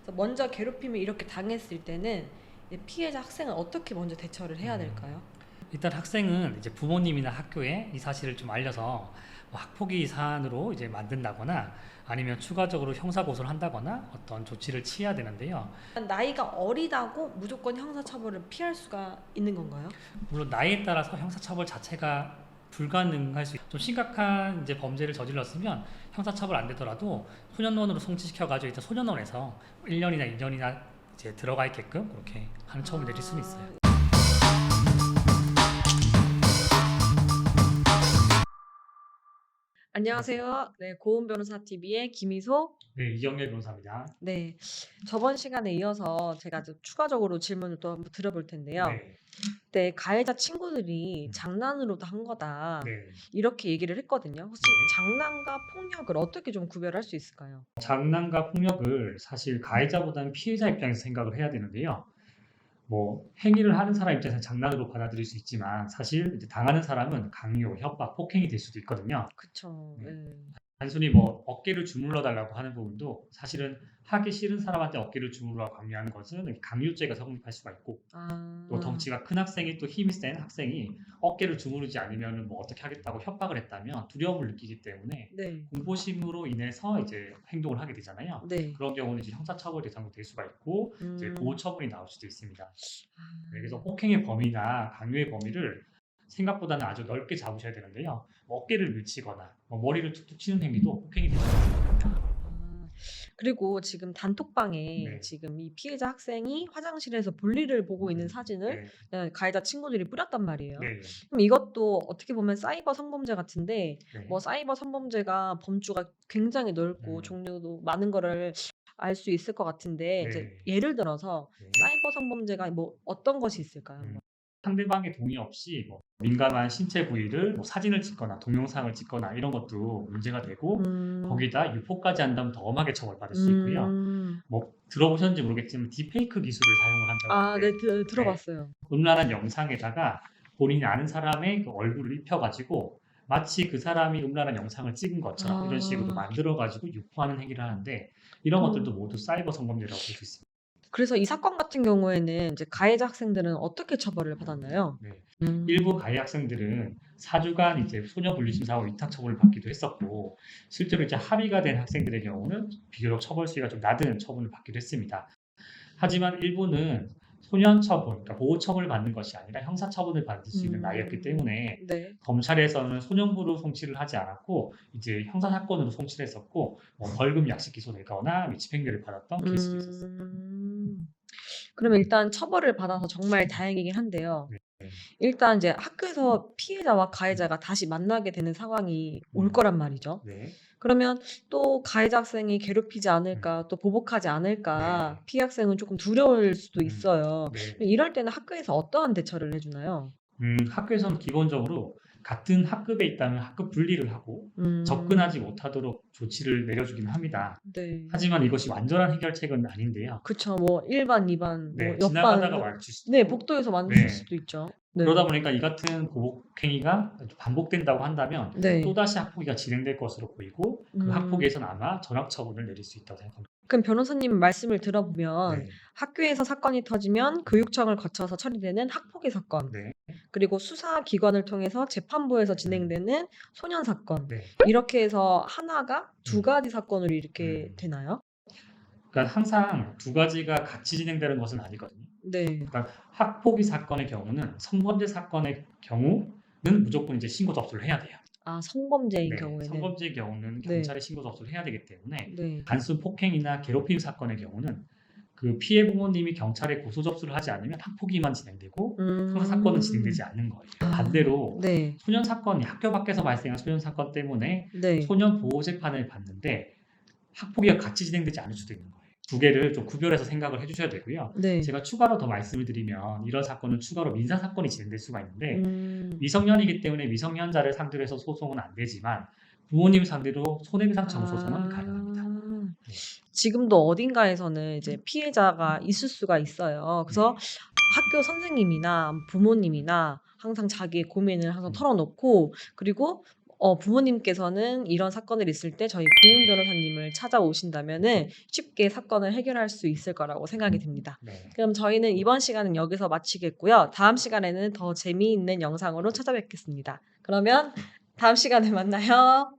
그래서 먼저 괴롭힘을 이렇게 당했을 때는 이제 피해자 학생은 어떻게 먼저 대처를 해야 음, 될까요? 일단 학생은 이제 부모님이나 학교에 이 사실을 좀 알려서 뭐 학폭위 사안으로 이제 만든다거나 아니면 추가적으로 형사 고소를 한다거나 어떤 조치를 취해야 되는데요. 나이가 어리다고 무조건 형사처벌을 피할 수가 있는 건가요? 물론 나이에 따라서 형사처벌 자체가 불가능할 수 좀 심각한 이제 범죄를 저질렀으면 형사처벌 안 되더라도 소년원으로 송치시켜가지고 일단 소년원에서 1년이나 2년이나 이제 들어가 있게끔 그렇게 하는 처분을 내릴 수는 있어요. 아, 안녕하세요. 네, 고은 변호사 TV의 김희소. 네, 이영렬 변호사입니다. 네, 저번 시간에 이어서 제가 좀 추가적으로 질문을 또 한번 드려볼 텐데요. 네, 네, 가해자 친구들이 음, 장난으로도 한 거다. 네, 이렇게 얘기를 했거든요. 혹시 네. 장난과 폭력을 어떻게 좀 구별할 수 있을까요? 장난과 폭력을 사실 가해자보다는 피해자 입장에서 생각을 해야 되는데요. 뭐 행위를 하는 사람 입장에서 장난으로 받아들일 수 있지만 사실 이제 당하는 사람은 강요, 협박, 폭행이 될 수도 있거든요. 그쵸. 네. 예. 단순히 뭐 어깨를 주물러 달라고 하는 부분도 사실은 하기 싫은 사람한테 어깨를 주물러 강요하는 것은 강요죄가 성립할 수가 있고 또 아, 덩치가 큰 학생이 또 힘이 센 학생이 어깨를 주무르지 않으면 뭐 어떻게 하겠다고 협박을 했다면 두려움을 느끼기 때문에 네, 공포심으로 인해서 이제 행동을 하게 되잖아요. 네. 그런 경우는 이제 형사처벌 대상도 될 수가 있고 이제 음, 보호처분이 나올 수도 있습니다. 네, 그래서 아, 폭행의 범위나 강요의 범위를 생각보다는 아주 넓게 잡으셔야 되는데요. 뭐 어깨를 밀치거나 뭐 머리를 툭툭 치는 행위도 폭행이 될 수 있습니다. 아. 그리고 지금 단톡방에 네, 지금 이 피해자 학생이 화장실에서 볼일을 보고 있는 사진을 네, 가해자 친구들이 뿌렸단 말이에요. 네, 그럼 이것도 어떻게 보면 사이버 성범죄 같은데 뭐 네, 사이버 성범죄가 범주가 굉장히 넓고 음, 종류도 많은 거를 알 수 있을 것 같은데 이제 네, 예를 들어서 네. 사이버 성범죄가 뭐 어떤 것이 있을까요? 음, 상대방의 동의 없이 뭐 민감한 신체 부위를 뭐 사진을 찍거나 동영상을 찍거나 이런 것도 문제가 되고 음, 거기다 유포까지 한다면 더 엄하게 처벌받을 수 있고요. 음, 뭐 들어보셨는지 모르겠지만 딥페이크 기술을 사용을 한다고 아, 하는데 네, 네, 들어봤어요. 음란한 영상에다가 본인이 아는 사람의 그 얼굴을 입혀가지고 마치 그 사람이 음란한 영상을 찍은 것처럼 이런 식으로 아, 만들어가지고 유포하는 행위를 하는데 이런 것들도 어. 모두 사이버 성범죄라고 볼 수 있습니다. 그래서 이 사건 같은 경우에는 이제 가해자 학생들은 어떻게 처벌을 받았나요? 네. 음. 일부 가해 학생들은 4주간 이제 소녀 분리심사와 위탁 처분을 받기도 했었고, 실제로 이제 합의가 된 학생들의 경우는 비교적 처벌 수위가 좀 낮은 처분을 받기도 했습니다. 하지만 일부는 소년 처분, 그러니까 보호 처분을 받는 것이 아니라 형사 처분을 받을 수 있는 나이였기 때문에 네. 검찰에서는 소년부로 송치를 하지 않았고 이제 형사 사건으로 송치를 했었고 뭐 벌금 약식 기소되거나 집행유예를 받았던 케이스도 있었습니다. 음. 그러면 일단 처벌을 받아서 정말 다행이긴 한데요. 네. 일단 이제 학교에서 피해자와 가해자가 다시 만나게 되는 상황이 올 음, 거란 말이죠. 네. 그러면 또 가해자 학생이 괴롭히지 음, 않을까, 또 보복하지 않을까, 네. 피해 학생은 조금 두려울 수도 음, 있어요. 네. 이럴 때는 학교에서 어떠한 대처를 해주나요? 학교에서는 기본적으로 같은 학급에 있다면 학급 분리를 하고 음, 접근하지 못하도록 조치를 내려주긴 합니다. 네. 하지만 이것이 완전한 해결책은 아닌데요. 그쵸. 뭐 1반, 2반, 뭐 네, 옆반, 지나가다가 마주칠 수도 네, 있고, 복도에서 마주칠 네. 수도 있죠. 그러다 네. 보니까 이 같은 보복행위가 반복된다고 한다면 네. 또다시 학폭위가 진행될 것으로 보이고 그 음. 학폭위에서는 아마 전학 처분을 내릴 수 있다고 생각합니다. 그럼 변호사님 말씀을 들어보면 네, 학교에서 사건이 터지면 교육청을 거쳐서 처리되는 학폭위 사건, 네, 그리고 수사기관을 통해서 재판부에서 음, 진행되는 소년 사건, 네, 이렇게 해서 하나가 두 음, 가지 사건으로 이렇게 음. 되나요? 그러니까 항상 두 가지가 같이 진행되는 것은 아니거든요. 네. 그러니까 학폭위 사건의 경우는 성범죄 사건의 경우는 무조건 이제 신고 접수를 해야 돼요. 아, 성범죄인 네, 경우에는. 성범죄의 경우는 네. 경찰에 신고 접수를 해야 되기 때문에 네. 단순 폭행이나 괴롭힘 사건의 경우는 그 피해 부모님이 경찰에 고소 접수를 하지 않으면 학폭위만 진행되고 형사 사건은 진행되지 음. 않는 거예요. 아, 반대로 네. 소년 사건이 학교 밖에서 발생한 소년 사건 때문에 네. 소년 보호 재판을 받는데 학폭위가 같이 진행되지 않을 수도 있는 거예요. 두 개를 좀 구별해서 생각을 해주셔야 되고요. 네. 제가 추가로 더 말씀을 드리면 이런 사건은 추가로 민사 사건이 진행될 수가 있는데 음. 미성년이기 때문에 미성년자를 상대로 해서 소송은 안 되지만 부모님 상대로 손해배상 청구 소송은 가능합니다. 아. 네, 지금도 어딘가에서는 이제 피해자가 있을 수가 있어요. 그래서 네, 학교 선생님이나 부모님이나 항상 자기의 고민을 항상 음, 털어놓고, 그리고 부모님께서는 이런 사건들이 있을 때 저희 고은 변호사님을 찾아오신다면은 쉽게 사건을 해결할 수 있을 거라고 생각이 듭니다. 네. 그럼 저희는 이번 시간은 여기서 마치겠고요. 다음 시간에는 더 재미있는 영상으로 찾아뵙겠습니다. 그러면 다음 시간에 만나요.